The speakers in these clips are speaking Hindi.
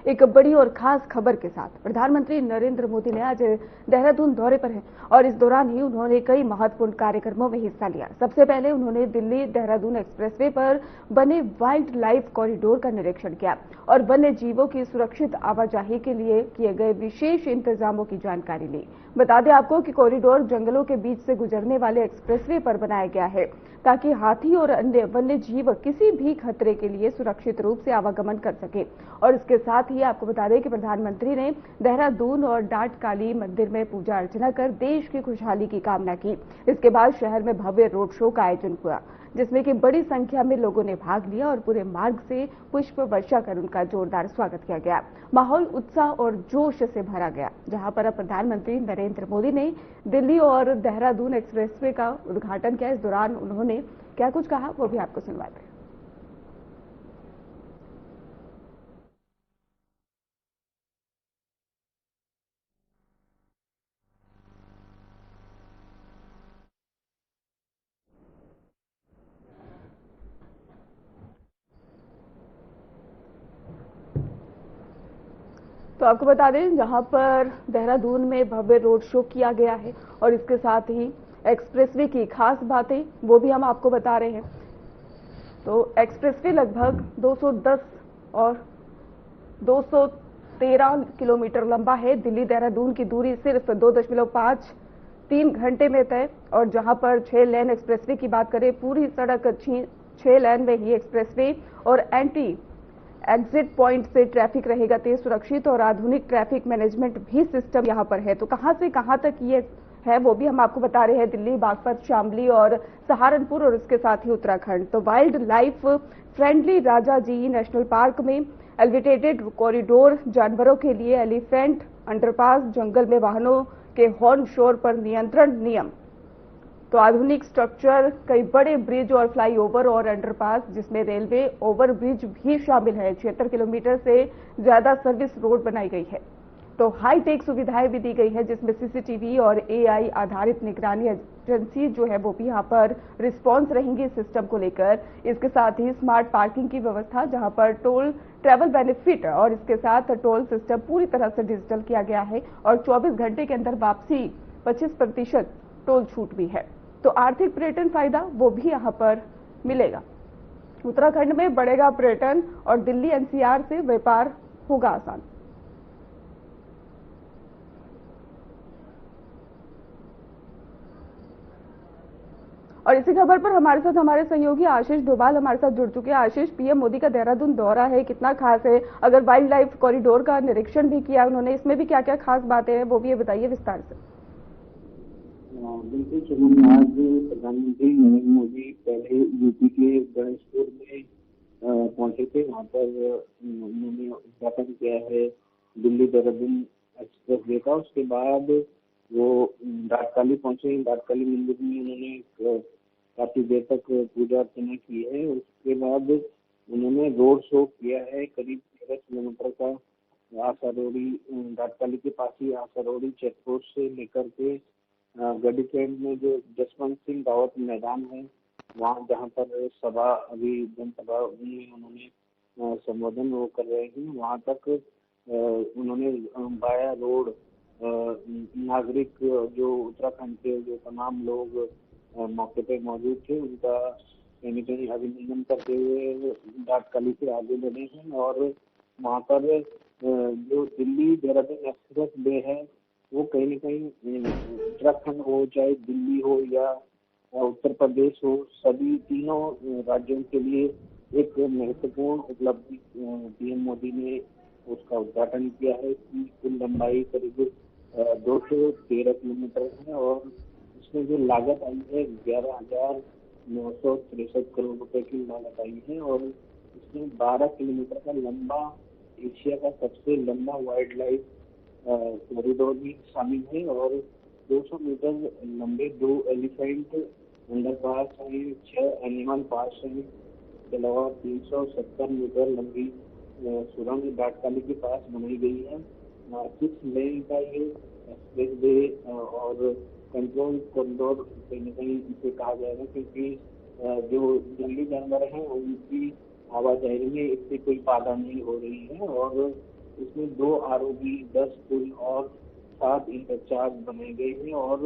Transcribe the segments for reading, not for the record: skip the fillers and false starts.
एक बड़ी और खास खबर के साथ। प्रधानमंत्री नरेंद्र मोदी ने आज देहरादून दौरे पर हैं और इस दौरान ही उन्होंने कई महत्वपूर्ण कार्यक्रमों में हिस्सा लिया। सबसे पहले उन्होंने दिल्ली देहरादून एक्सप्रेसवे पर बने वाइल्ड लाइफ कॉरिडोर का निरीक्षण किया और वन्य जीवों की सुरक्षित आवाजाही के लिए किए गए विशेष इंतजामों की जानकारी ली। बता दें आपको कि कॉरिडोर जंगलों के बीच से गुजरने वाले एक्सप्रेसवे पर बनाया गया है ताकि हाथी और अन्य वन्य जीव किसी भी खतरे के लिए सुरक्षित रूप से आवागमन कर सके। और इसके साथ ही आपको बता दें कि प्रधानमंत्री ने देहरादून और डाट काली मंदिर में पूजा अर्चना कर देश की खुशहाली की कामना की। इसके बाद शहर में भव्य रोड शो का आयोजन हुआ जिसमें कि बड़ी संख्या में लोगों ने भाग लिया और पूरे मार्ग से पुष्प वर्षा कर उनका जोरदार स्वागत किया गया। माहौल उत्साह और जोश से भरा गया, जहां पर अब प्रधानमंत्री नरेंद्र मोदी ने दिल्ली और देहरादून एक्सप्रेसवे का उद्घाटन किया। इस दौरान उन्होंने क्या कुछ कहा वो भी आपको सुनवाते हैं। तो आपको बता दें, जहां पर देहरादून में भव्य रोड शो किया गया है और इसके साथ ही एक्सप्रेसवे की खास बातें वो भी हम आपको बता रहे हैं। तो एक्सप्रेसवे लगभग 210 और 213 किलोमीटर लंबा है। दिल्ली देहरादून की दूरी सिर्फ 2.53 घंटे में तय। और जहां पर 6 लेन एक्सप्रेसवे की बात करें, पूरी सड़क 6 लेन में ही एक्सप्रेसवे और एंटी एग्जिट पॉइंट से ट्रैफिक रहेगा तेज, सुरक्षित और आधुनिक ट्रैफिक मैनेजमेंट भी सिस्टम यहां पर है। तो कहां से कहां तक ये है वो भी हम आपको बता रहे हैं। दिल्ली, बागपत, शामली और सहारनपुर और इसके साथ ही उत्तराखंड। तो wild life friendly Rajaji national park में एलिवेटेड कॉरिडोर, जानवरों के लिए एलिफेंट अंडरपास, जंगल में वाहनों के हॉर्न शोर पर नियंत्रण नियम, तो आधुनिक स्ट्रक्चर, कई बड़े ब्रिज और फ्लाईओवर और अंडरपास जिसमें रेलवे ओवरब्रिज भी शामिल है। 76 किलोमीटर से ज्यादा सर्विस रोड बनाई गई है। तो हाईटेक सुविधाएं भी दी गई है जिसमें सीसीटीवी और एआई आधारित निगरानी एजेंसी जो है वो भी यहाँ पर रिस्पॉन्स रहेंगी सिस्टम को लेकर। इसके साथ ही स्मार्ट पार्किंग की व्यवस्था, जहां पर टोल ट्रैवल बेनिफिट और इसके साथ टोल सिस्टम पूरी तरह से डिजिटल किया गया है और 24 घंटे के अंदर वापसी 25% टोल छूट भी है। तो आर्थिक पर्यटन फायदा वो भी यहां पर मिलेगा। उत्तराखंड में बढ़ेगा पर्यटन और दिल्ली एनसीआर से व्यापार होगा आसान। और इसी खबर पर हमारे साथ हमारे सहयोगी आशीष डोभाल हमारे साथ जुड़ चुके हैं। आशीष, पीएम मोदी का देहरादून दौरा है, कितना खास है? अगर वाइल्ड लाइफ कॉरिडोर का निरीक्षण भी किया उन्होंने, इसमें भी क्या क्या खास बातें हैं वो भी ये बताइए विस्तार से। बिल्कुल शुभम, आज प्रधानमंत्री नरेंद्र मोदी पहले यूपी के गणेशपुर में पहुंचे थे। वहां पर उन्होंने उद्घाटन किया है दिल्ली देहरादून एक्सप्रेस वे का। उसके बाद वो डाटकाली पहुंचे। डाटकाली मंदिर में उन्होंने काफी देर तक पूजा अर्चना की है। उसके बाद उन्होंने रोड शो किया है करीब 13 किलोमीटर का। आसारोड़ी, डाटकाली के पास ही आसारोड़ी चेक पोस्ट से लेकर के गढ़ी कैंप में जो जसवंत सिंह रावत मैदान है, वहाँ जहाँ पर सभा अभी जनसभा में उन्होंने संबोधन वो कर रहे हैं, वहाँ तक उन्होंने बाया रोड नागरिक जो उत्तराखंड के जो तमाम लोग मौके पे मौजूद थे उनका कहीं न कहीं अभिनंदन करते हुए डाटकाली से आगे बढ़े हैं। और वहाँ पर जो दिल्ली देहरादून एक्सप्रेस वे है वो कहीं न कहीं उत्तराखंड हो चाहे दिल्ली हो या उत्तर प्रदेश हो, सभी तीनों राज्यों के लिए एक महत्वपूर्ण उपलब्धि पीएम मोदी ने उसका उद्घाटन किया है। इसकी कुल लंबाई करीब 213 किलोमीटर है और इसमें जो लागत आई है 11,963 करोड़ रुपए की लागत आई है। और इसमें 12 किलोमीटर का लंबा, एशिया का सबसे लंबा वाइल्ड लाइफ कॉरिडोर भी शामिल है और 200 मीटर लंबे 2 एलिफेंट अंडरपास हैं, 6 एनिमल पास हैं। इसके अलावा 370 मीटर लंबी सुरंग डाटकाली के पास बनाई गई है। 6 लेन का ये एक्सप्रेस वे और कंट्रोल कॉरिडोर कहीं न कहीं इसे कहा जाएगा, क्योंकि जो जंगली जानवर हैं उनकी आवाजाही में इससे कोई बाधा नहीं हो रही है। और इसमें 2 आरओबी, 10 पुल और 7 इंटरचार्ज बनाए गए हैं। और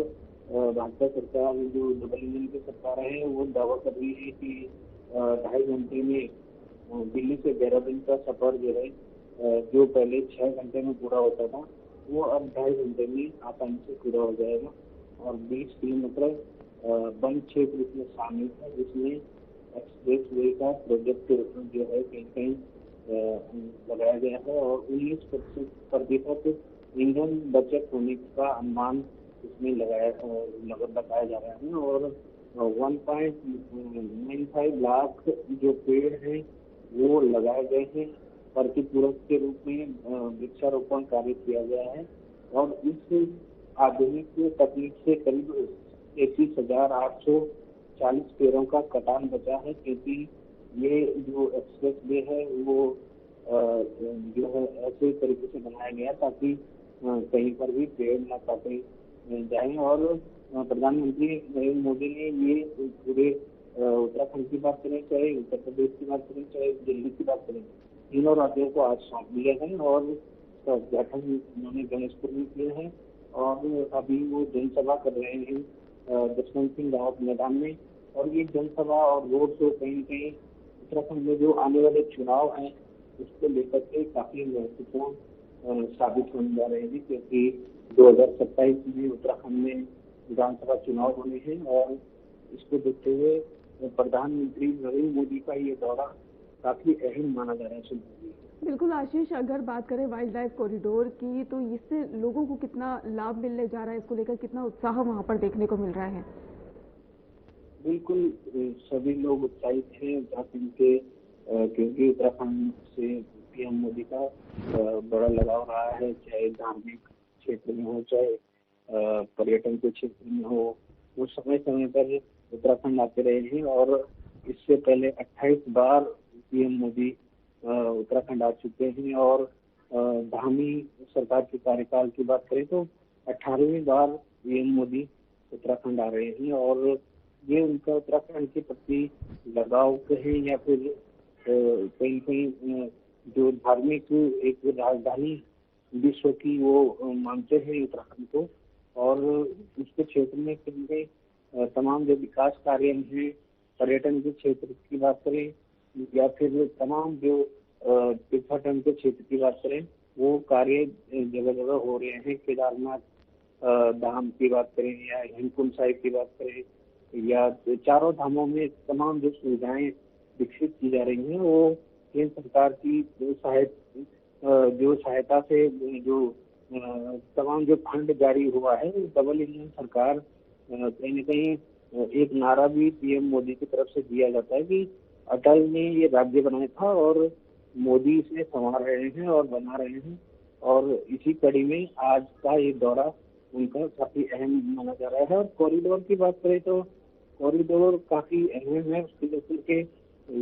भाजपा सरकार, जो डबल इंजन की सरकार है, वो दावा कर रही है कि 2.5 घंटे में दिल्ली से देहरादून का सफर जो है, जो पहले 6 घंटे में पूरा होता था, वो अब 2.5 घंटे में आसानी से पूरा हो जाएगा। और 20 किलोमीटर वन क्षेत्र इसमें शामिल है, जिसमें एक्सप्रेस वे का प्रोजेक्ट जो है कहीं कहीं लगाया गया है। और 19% ईंधन बचत होने का अनुमान इसमें लगाया जा रहा है। और 1.95 लाख जो पेड़ हैं वो लगाए गए हैं। प्रतिपूरक के रूप में वृक्षारोपण कार्य किया गया है। और इस आधुनिक तकनीक से करीब 31,840 पेड़ों का कटान बचा है, क्योंकि ये जो एक्सप्रेस वे है वो जो है ऐसे तरीके से बनाया गया ताकि कहीं पर भी पेड़ न काटे जाएं। और प्रधानमंत्री नरेंद्र मोदी ने ये पूरे उत्तराखंड की बात करें, चाहे उत्तर प्रदेश की बात करें, चाहे दिल्ली की बात करें, तीनों राज्यों को आज सौंप दिया है। और गठन उन्होंने गणेशपुर में किया है। और अभी वो जनसभा कर रहे हैं जसवंत सिंह रावत मैदान में। और ये जनसभा और रोड शो कहीं न कहीं उत्तराखंड में जो आने वाले चुनाव हैं उसको लेकर के काफी महत्वपूर्ण साबित होने जा रहे हैं, क्योंकि 2027 में उत्तराखंड में विधानसभा चुनाव होने हैं। और इसको देखते हुए प्रधानमंत्री नरेंद्र मोदी का ये दौरा काफी अहम माना जा रहा है। बिल्कुल आशीष, अगर बात करें वाइल्ड लाइफ कॉरिडोर की, तो इससे लोगों को कितना लाभ मिलने जा रहा है, इसको लेकर कितना उत्साह वहां पर देखने को मिल रहा है? बिल्कुल, सभी लोग उत्साहित हैं उत्तराखंड के, क्योंकि उत्तराखंड से पीएम मोदी का बड़ा लगाव रहा है, चाहे धार्मिक क्षेत्र में हो, चाहे पर्यटन के क्षेत्र में हो। वो समय समय पर उत्तराखंड आते रहे हैं। और इससे पहले 28 बार पीएम मोदी उत्तराखंड आ चुके हैं। और धामी सरकार के कार्यकाल की बात करें तो 18वीं बार पीएम मोदी उत्तराखंड आ रहे हैं। और ये उनका उत्तराखंड के प्रति लगाव कहें या फिर कहीं कहीं जो धार्मिक एक राजधानी विश्व की वो मानते हैं उत्तराखंड को। और उसके क्षेत्र में कहीं तमाम जो विकास कार्य हैं, पर्यटन के क्षेत्र की बात करें या फिर तमाम जो तीर्थाटन के क्षेत्र की बात करें, वो कार्य जगह जगह हो रहे हैं। केदारनाथ धाम की बात करें या हेमकुंड साहिब की बात करें, या चारों धामों में तमाम जो सुविधाएं विकसित की जा रही हैं, वो केंद्र सरकार की जो सहायता से जो तमाम जो फंड जारी हुआ है, डबल इंजन सरकार कहीं न कहीं एक नारा भी पीएम मोदी की तरफ से दिया जाता है कि अटल ने ये राज्य बनाया था और मोदी इसे संभाल रहे हैं और बना रहे हैं। और इसी कड़ी में आज का ये दौरा उनका काफी अहम माना जा रहा है। और कॉरिडोर की बात करें तो कॉरिडोर काफी अहम है, उसके लेकर के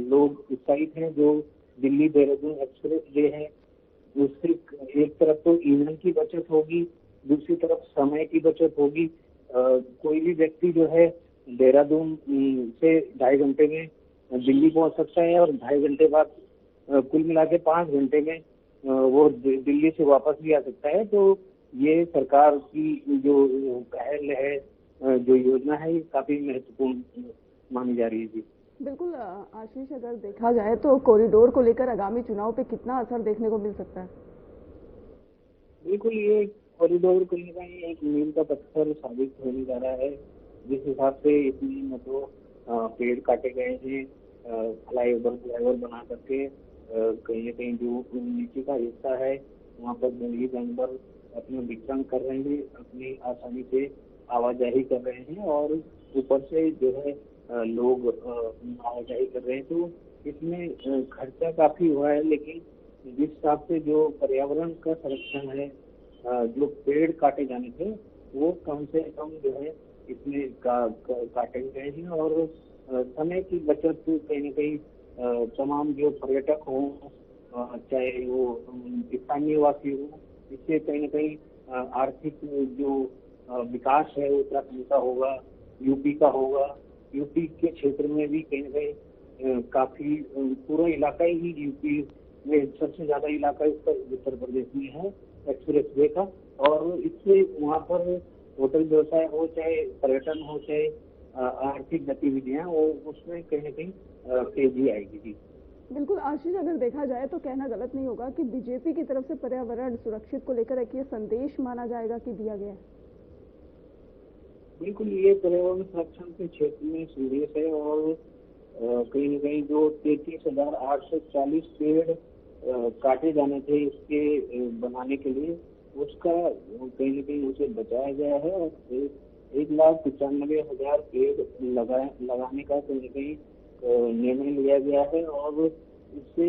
लोग उत्साहित हैं। जो दिल्ली देहरादून एक्सप्रेस वे है, उससे एक तरफ तो ईंधन की बचत होगी, दूसरी तरफ समय की बचत होगी। कोई भी व्यक्ति जो है देहरादून से 2.5 घंटे में दिल्ली पहुंच सकता है और 2.5 घंटे बाद कुल मिला के 5 घंटे में वो दिल्ली से वापस भी आ सकता है। तो ये सरकार की जो पहल है, जो योजना है, ये काफी महत्वपूर्ण मानी जा रही है। जी बिल्कुल आशीष, अगर देखा जाए तो कॉरिडोर को लेकर आगामी चुनाव पे कितना असर देखने को मिल सकता है? बिल्कुल, ये कॉरिडोर कहीं ना कहीं एक मील का पत्थर साबित होने जा रहा है। जिस हिसाब से इसमें न तो पेड़ काटे गए हैं, फ्लाईओवर बना करके कहीं ना कहीं जो नीचे का हिस्सा है वहाँ पर जंगली जानवर अपना विचरण कर रहे हैं, अपनी आसानी से आवाजाही कर रहे हैं। और ऊपर से जो है लोग आवाजाही कर रहे हैं। तो इसमें खर्चा काफी हुआ है, लेकिन जिस हिसाब से जो पर्यावरण का संरक्षण है, जो पेड़ काटे जाने थे वो कम से कम जो है इसमें काटे गए हैं। और समय की बचत कहीं न कहीं तमाम जो पर्यटक हों, चाहे वो स्थानीय वासी हो, इससे कहीं न कहीं आर्थिक जो विकास है उत्तराखंड का होगा, यूपी का होगा। यूपी के क्षेत्र में भी कहीं न कहीं काफी पूरा इलाका ही यूपी में सबसे ज्यादा इलाका उत्तर प्रदेश में है एक्सप्रेस वे का। और इससे वहाँ पर होटल व्यवसाय हो, चाहे पर्यटन हो, चाहे आर्थिक गतिविधियां हो, उसमें कहीं न कहीं तेजी आएगी। जी बिल्कुल आशीष, अगर देखा जाए तो कहना गलत नहीं होगा कि बीजेपी की तरफ से पर्यावरण सुरक्षित को लेकर एक ये संदेश माना जाएगा कि दिया गया है। बिल्कुल, ये पर्यावरण संरक्षण के क्षेत्र में संदेश है। और कहीं न कहीं जो 33,840 पेड़ काटे जाने थे इसके बनाने के लिए, उसका कहीं न कहीं उसे बचाया गया है। और 1,95,000 पेड़ लगाने का कहीं न कहीं निर्णय लिया गया है। और इससे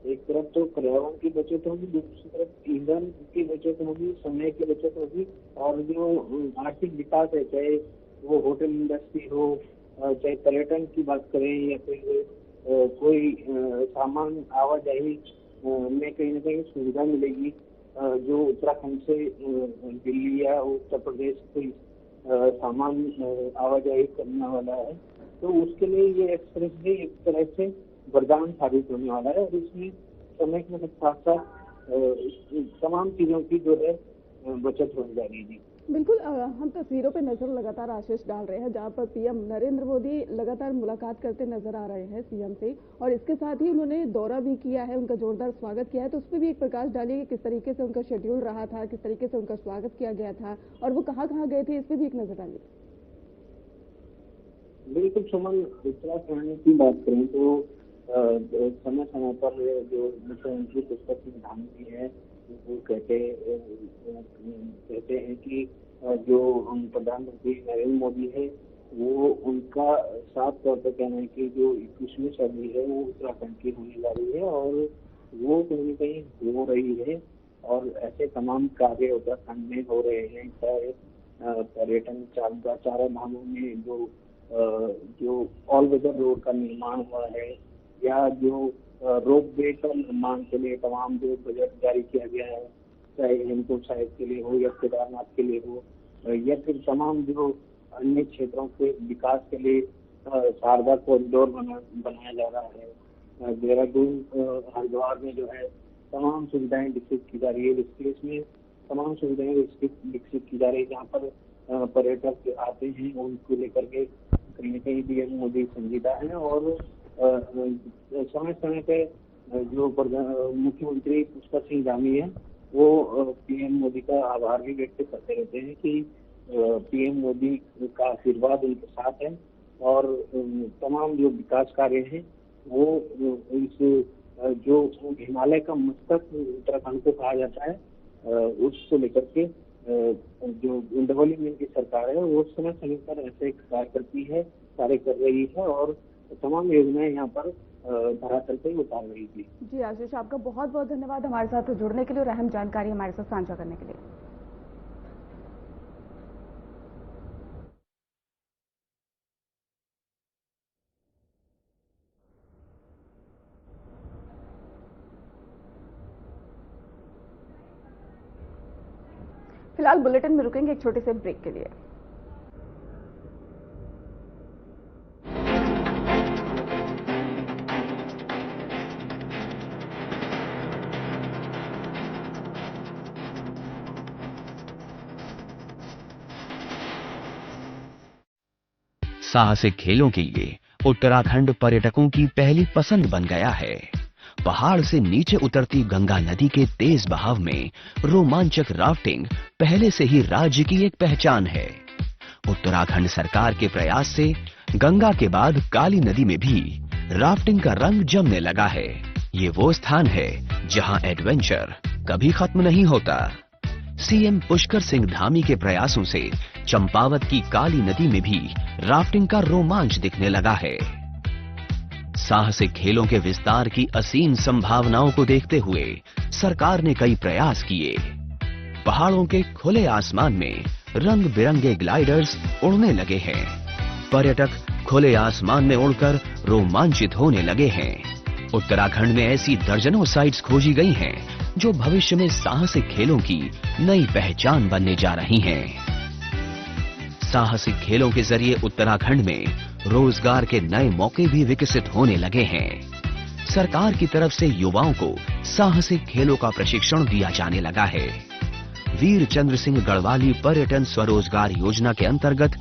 एक तरफ तो पर्यावरण की बचत होगी, दूसरी तरफ ईंधन की बचत होगी, समय की बचत होगी, और जो आर्थिक विकास है, चाहे वो होटल इंडस्ट्री हो, चाहे पर्यटन की बात करें, या फिर कोई सामान आवाजाही में कहीं न कहीं सुविधा मिलेगी। जो उत्तराखंड से दिल्ली या उत्तर प्रदेश कोई सामान आवाजाही करने वाला है, तो उसके लिए ये एक्सप्रेस वे एक तरह से वरदान साबित होने वाला है। और इसमें समय के साथ साथ तमाम चीजों की जो है बचत होने जा रही है। बिल्कुल, हम तस्वीरों पे नजर लगातार आशीष डाल रहे हैं, जहां पर पीएम नरेंद्र मोदी लगातार मुलाकात करते नजर आ रहे हैं सीएम से, और इसके साथ ही उन्होंने दौरा भी किया है, उनका जोरदार स्वागत किया है। तो उस पर भी एक प्रकाश डालिए कि किस तरीके से उनका शेड्यूल रहा था, किस तरीके से उनका स्वागत किया गया था, और वो कहाँ कहाँ गए थे, इस पर भी एक नजर डालिए। बिल्कुल सुमन, उत्तराखंड की बात करें तो समय समय पर जो मुख्यमंत्री पुष्कर सिंह धामी है, वो कहते हैं कि जो प्रधानमंत्री नरेंद्र मोदी है, वो उनका साफ तौर पर कहना है कि जो 21वीं सदी है वो उत्तराखंड की होने जा रही है, और वो कहीं न कहीं हो रही है। और ऐसे तमाम कार्य उत्तराखंड में हो रहे हैं, चाहे पर्यटन चारों धामों में जो ऑल वेदर रोड का निर्माण हुआ है, या जो रोप वे का निर्माण के लिए तमाम जो बजट जारी किया गया है, चाहे हेमकुंड साहिब के लिए हो या केदारनाथ के लिए हो, या फिर तमाम जो अन्य क्षेत्रों के विकास के लिए शारदा कॉरिडोर बनाया जा रहा है। देहरादून हरिद्वार में जो है तमाम सुविधाएं विकसित की जा रही है, ऋषिकेश में तमाम सुविधाएं विकसित की जा रही है, जहाँ पर पर्यटक आते हैं, उनको लेकर के कहीं न कहीं पीएम मोदी संजीदा है। और समय समय पे जो मुख्यमंत्री पुष्कर सिंह धामी है, वो पीएम मोदी का आभार भी व्यक्त करते रहते हैं कि पीएम मोदी का आशीर्वाद उनके साथ है। और तमाम जो विकास कार्य हैं वो इस जो हिमालय का मस्तक उत्तराखंड को कहा जाता है, उसको लेकर के जो डेवलपमेंट की सरकार है वो समय समय पर ऐसे कार्य करती है, कार्य कर रही है, और तमाम योजनाएं यहाँ पर धरातल पे उतार रही थी। जी आशीष, आपका बहुत बहुत धन्यवाद हमारे साथ जुड़ने के लिए और अहम जानकारी हमारे साथ साझा करने के लिए। फिलहाल बुलेटिन में रुकेंगे एक छोटे से ब्रेक के लिए। साहसिक खेलों के लिए उत्तराखंड पर्यटकों की पहली पसंद बन गया है। पहाड़ से नीचे उतरती गंगा नदी के तेज बहाव में रोमांचक राफ्टिंग पहले से ही राज्य की एक पहचान है। उत्तराखंड सरकार के प्रयास से गंगा के बाद काली नदी में भी राफ्टिंग का रंग जमने लगा है। ये वो स्थान है जहां एडवेंचर कभी खत्म नहीं होता। सीएम पुष्कर सिंह धामी के प्रयासों से चंपावत की काली नदी में भी राफ्टिंग का रोमांच दिखने लगा है। साहसिक खेलों के विस्तार की असीम संभावनाओं को देखते हुए सरकार ने कई प्रयास किए। पहाड़ों के खुले आसमान में रंग बिरंगे ग्लाइडर्स उड़ने लगे हैं। पर्यटक खुले आसमान में उड़कर रोमांचित होने लगे हैं। उत्तराखंड में ऐसी दर्जनों साइट्स खोजी गई हैं जो भविष्य में साहसिक खेलों की नई पहचान बनने जा रही हैं। साहसिक खेलों के जरिए उत्तराखंड में रोजगार के नए मौके भी विकसित होने लगे हैं। सरकार की तरफ से युवाओं को साहसिक खेलों का प्रशिक्षण दिया जाने लगा है। वीर चंद्र सिंह गढ़वाली पर्यटन स्वरोजगार योजना के अंतर्गत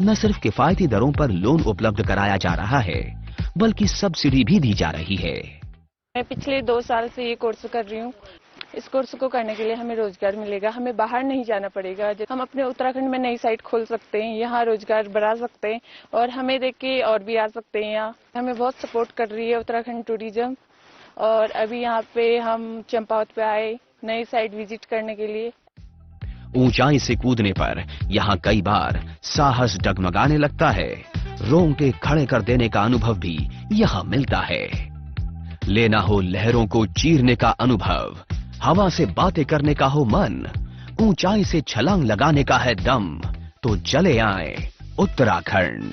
न सिर्फ किफायती दरों पर लोन उपलब्ध कराया जा रहा है, बल्कि सब्सिडी भी दी जा रही है। मैं पिछले 2 साल से ये कोर्स कर रही हूँ। इस कोर्स को करने के लिए हमें रोजगार मिलेगा, हमें बाहर नहीं जाना पड़ेगा। हम अपने उत्तराखंड में नई साइट खोल सकते हैं, यहाँ रोजगार बढ़ा सकते हैं और हमें देख के और भी आ सकते हैं। यहाँ हमें बहुत सपोर्ट कर रही है उत्तराखंड टूरिज्म। और अभी यहाँ पे हम चंपावत पे आए नई साइट विजिट करने के लिए। ऊंचाई से कूदने पर यहाँ कई बार साहस डगमगाने लगता है। रोंगटे खड़े कर देने का अनुभव भी यहाँ मिलता है। लेना हो लहरों को चीरने का अनुभव, हवा से बातें करने का हो मन, ऊंचाई से छलांग लगाने का है दम, तो चले आए उत्तराखंड।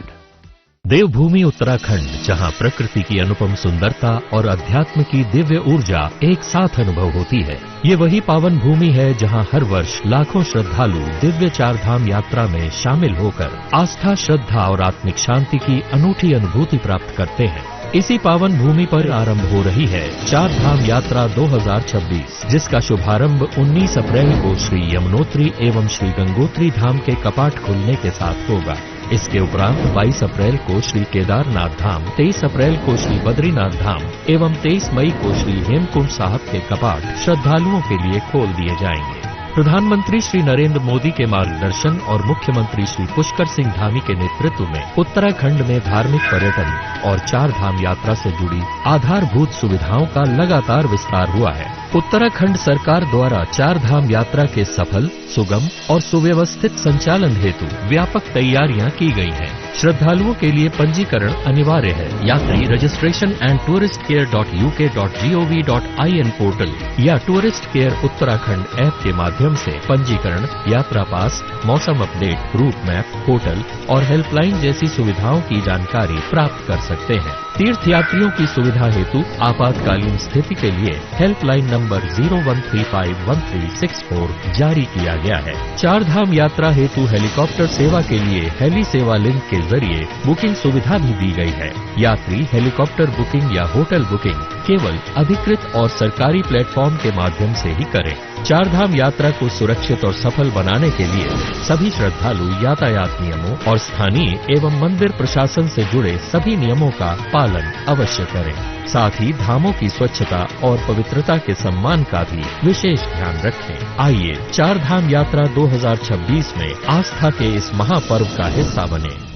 देवभूमि उत्तराखंड, जहां प्रकृति की अनुपम सुंदरता और अध्यात्म की दिव्य ऊर्जा एक साथ अनुभव होती है। ये वही पावन भूमि है जहां हर वर्ष लाखों श्रद्धालु दिव्य 4 धाम यात्रा में शामिल होकर आस्था, श्रद्धा और आत्मिक शांति की अनूठी अनुभूति प्राप्त करते हैं। इसी पावन भूमि पर आरंभ हो रही है 4 धाम यात्रा 2026, जिसका शुभारंभ 19 अप्रैल को श्री यमुनोत्री एवं श्री गंगोत्री धाम के कपाट खुलने के साथ होगा। इसके उपरांत 22 अप्रैल को श्री केदारनाथ धाम, 23 अप्रैल को श्री बद्रीनाथ धाम एवं 23 मई को श्री हेमकुंड साहब के कपाट श्रद्धालुओं के लिए खोल दिए जाएंगे। प्रधानमंत्री श्री नरेंद्र मोदी के मार्गदर्शन और मुख्यमंत्री श्री पुष्कर सिंह धामी के नेतृत्व में उत्तराखंड में धार्मिक पर्यटन और 4 धाम यात्रा से जुड़ी आधारभूत सुविधाओं का लगातार विस्तार हुआ है। उत्तराखंड सरकार द्वारा 4 धाम यात्रा के सफल, सुगम और सुव्यवस्थित संचालन हेतु व्यापक तैयारियां की गई हैं। श्रद्धालुओं के लिए पंजीकरण अनिवार्य है। यात्री रजिस्ट्रेशन एंड touristcare.uk.gov.in पोर्टल या टूरिस्ट केयर उत्तराखंड ऐप के माध्यम से पंजीकरण, यात्रा पास, मौसम अपडेट, रूट मैप, होटल और हेल्पलाइन जैसी सुविधाओं की जानकारी प्राप्त कर सकते हैं। तीर्थ यात्रियों की सुविधा हेतु आपातकालीन स्थिति के लिए हेल्पलाइन नंबर 01351364 जारी किया गया है। 4 धाम यात्रा हेतु हेलीकॉप्टर सेवा के लिए हेली सेवा लिंक के जरिए बुकिंग सुविधा भी दी गई है। यात्री हेलीकॉप्टर बुकिंग या होटल बुकिंग केवल अधिकृत और सरकारी प्लेटफॉर्म के माध्यम से ही करें। 4 धाम यात्रा को सुरक्षित और सफल बनाने के लिए सभी श्रद्धालु यातायात नियमों और स्थानीय एवं मंदिर प्रशासन से जुड़े सभी नियमों का पालन अवश्य करें। साथ ही धामों की स्वच्छता और पवित्रता के सम्मान का भी विशेष ध्यान रखें। आइए 4 धाम यात्रा 2026 में आस्था के इस महापर्व का हिस्सा बने।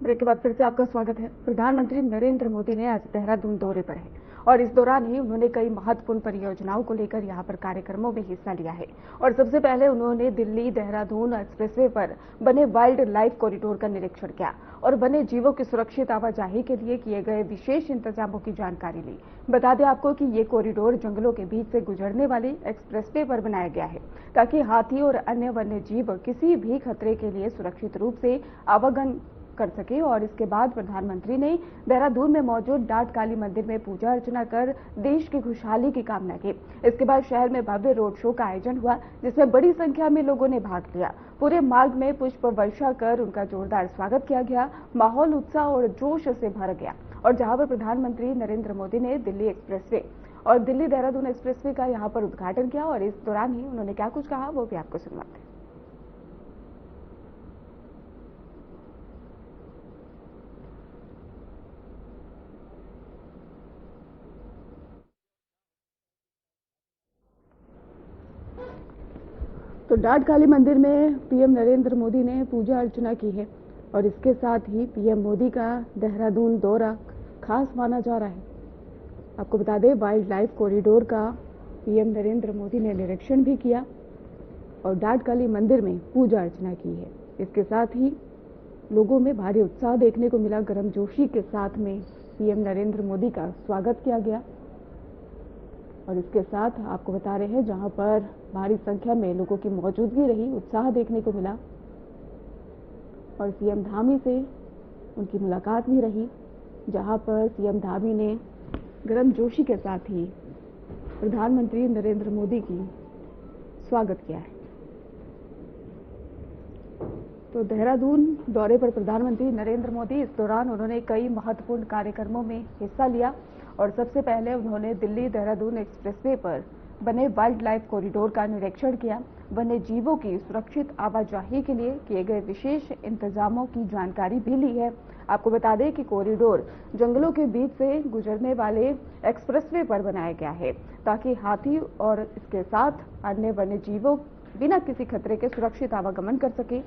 ब्रेक के बाद फिर से आपका स्वागत है। प्रधानमंत्री नरेंद्र मोदी ने आज देहरादून दौरे पर है और इस दौरान ही उन्होंने कई महत्वपूर्ण परियोजनाओं को लेकर यहां पर कार्यक्रमों में हिस्सा लिया है। और सबसे पहले उन्होंने दिल्ली देहरादून एक्सप्रेसवे पर बने वाइल्ड लाइफ कॉरिडोर का निरीक्षण किया और वन्य जीवों की सुरक्षित आवाजाही के लिए किए गए विशेष इंतजामों की जानकारी ली। बता दें आपको कि ये कॉरिडोर जंगलों के बीच से गुजरने वाले एक्सप्रेसवे पर बनाया गया है ताकि हाथी और अन्य वन्य जीव किसी भी खतरे के लिए सुरक्षित रूप से आवागमन कर सके। और इसके बाद प्रधानमंत्री ने देहरादून में मौजूद डाट काली मंदिर में पूजा अर्चना कर देश की खुशहाली की कामना की। इसके बाद शहर में भव्य रोड शो का आयोजन हुआ जिसमें बड़ी संख्या में लोगों ने भाग लिया। पूरे मार्ग में पुष्प वर्षा कर उनका जोरदार स्वागत किया गया। माहौल उत्साह और जोश से भर गया। और जहां पर प्रधानमंत्री नरेंद्र मोदी ने दिल्ली एक्सप्रेसवे और दिल्ली देहरादून एक्सप्रेसवे का यहां पर उद्घाटन किया और इस दौरान ही उन्होंने क्या कुछ कहा वो भी आपको सुनवाते हैं। तो डाट काली मंदिर में पीएम नरेंद्र मोदी ने पूजा अर्चना की है और इसके साथ ही पीएम मोदी का देहरादून दौरा खास माना जा रहा है। आपको बता दें वाइल्ड लाइफ कॉरिडोर का पीएम नरेंद्र मोदी ने निरीक्षण भी किया और डाट काली मंदिर में पूजा अर्चना की है। इसके साथ ही लोगों में भारी उत्साह देखने को मिला। गर्मजोशी के साथ में पीएम नरेंद्र मोदी का स्वागत किया गया और इसके साथ आपको बता रहे हैं जहां पर भारी संख्या में लोगों की मौजूदगी रही, उत्साह देखने को मिला और सीएम धामी से उनकी मुलाकात भी रही, जहां पर सीएम धामी ने गर्मजोशी के साथ ही प्रधानमंत्री नरेंद्र मोदी की स्वागत किया है। तो देहरादून दौरे पर प्रधानमंत्री नरेंद्र मोदी, इस दौरान उन्होंने कई महत्वपूर्ण कार्यक्रमों में हिस्सा लिया और सबसे पहले उन्होंने दिल्ली देहरादून एक्सप्रेसवे पर बने वाइल्ड लाइफ कॉरिडोर का निरीक्षण किया। वन्य जीवों की सुरक्षित आवाजाही के लिए किए गए विशेष इंतजामों की जानकारी भी ली है। आपको बता दें कि कॉरिडोर जंगलों के बीच से गुजरने वाले एक्सप्रेसवे पर बनाया गया है ताकि हाथी और इसके साथ अन्य वन्य जीवों बिना किसी खतरे के सुरक्षित आवागमन कर सके।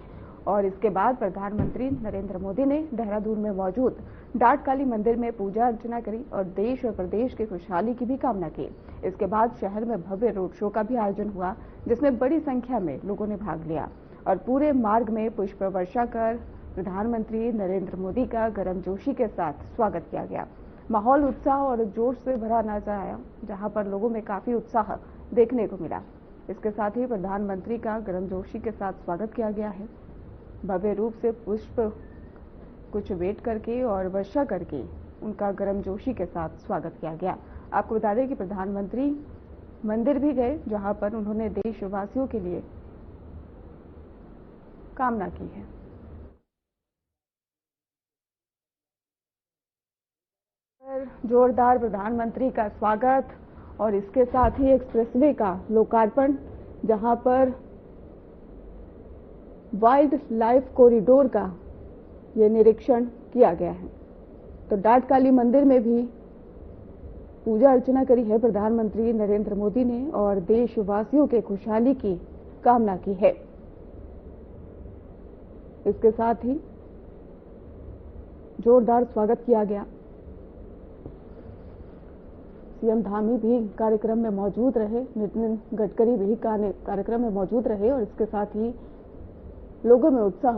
और इसके बाद प्रधानमंत्री नरेंद्र मोदी ने देहरादून में मौजूद डाट काली मंदिर में पूजा अर्चना करी और देश और प्रदेश की खुशहाली की भी कामना की। इसके बाद शहर में भव्य रोड शो का भी आयोजन हुआ जिसमें बड़ी संख्या में लोगों ने भाग लिया और पूरे मार्ग में पुष्प वर्षा कर प्रधानमंत्री नरेंद्र मोदी का गर्मजोशी के साथ स्वागत किया गया। माहौल उत्साह और जोश से भरा नजर आया, जहां पर लोगों में काफी उत्साह देखने को मिला। इसके साथ ही प्रधानमंत्री का गर्मजोशी के साथ स्वागत किया गया है। भव्य रूप से पुष्प कुछ वेट करके और वर्षा करके उनका गर्मजोशी के साथ स्वागत किया गया। आपको बता दें कि प्रधानमंत्री मंदिर भी गए जहां पर उन्होंने देशवासियों के लिए कामना की है। जोरदार प्रधानमंत्री का स्वागत और इसके साथ ही एक्सप्रेसवे का लोकार्पण, जहां पर वाइल्ड लाइफ कॉरिडोर का ये निरीक्षण किया गया है। तो डाट काली मंदिर में भी पूजा अर्चना करी है प्रधानमंत्री नरेंद्र मोदी ने और देशवासियों के खुशहाली की कामना की है। इसके साथ ही जोरदार स्वागत किया गया। सीएम धामी भी कार्यक्रम में मौजूद रहे, नितिन गडकरी भी कार्यक्रम में मौजूद रहे और इसके साथ ही लोगों में उत्साह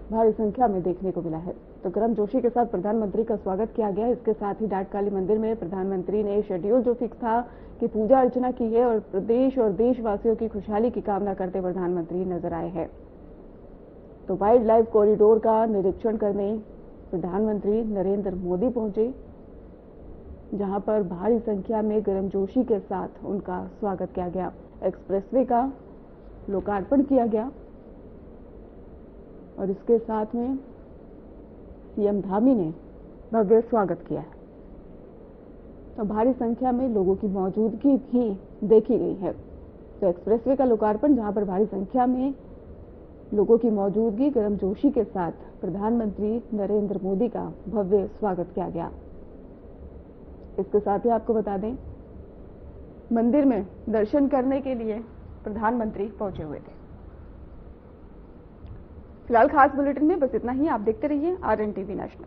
भारी संख्या में देखने को मिला है। तो गर्मजोशी के साथ प्रधानमंत्री का स्वागत किया गया। इसके साथ ही डाट काली मंदिर में प्रधानमंत्री ने शेड्यूल जो फिक्स था कि पूजा अर्चना की है और प्रदेश और देशवासियों की खुशहाली की कामना करते प्रधानमंत्री नजर आए हैं। तो वाइल्ड लाइफ कॉरिडोर का निरीक्षण करने प्रधानमंत्री नरेंद्र मोदी पहुंचे, जहां पर भारी संख्या में गर्मजोशी के साथ उनका स्वागत किया गया। एक्सप्रेसवे का लोकार्पण किया गया और इसके साथ में सीएम धामी ने भव्य स्वागत किया। तो भारी संख्या में लोगों की मौजूदगी भी देखी गई है। तो एक्सप्रेसवे का लोकार्पण, जहां पर भारी संख्या में लोगों की मौजूदगी, गर्मजोशी के साथ प्रधानमंत्री नरेंद्र मोदी का भव्य स्वागत किया गया। इसके साथ ही आपको बता दें, मंदिर में दर्शन करने के लिए प्रधानमंत्री पहुंचे हुए थे। फिलहाल खास बुलेटिन में बस इतना ही। आप देखते रहिए RN TV नेशनल।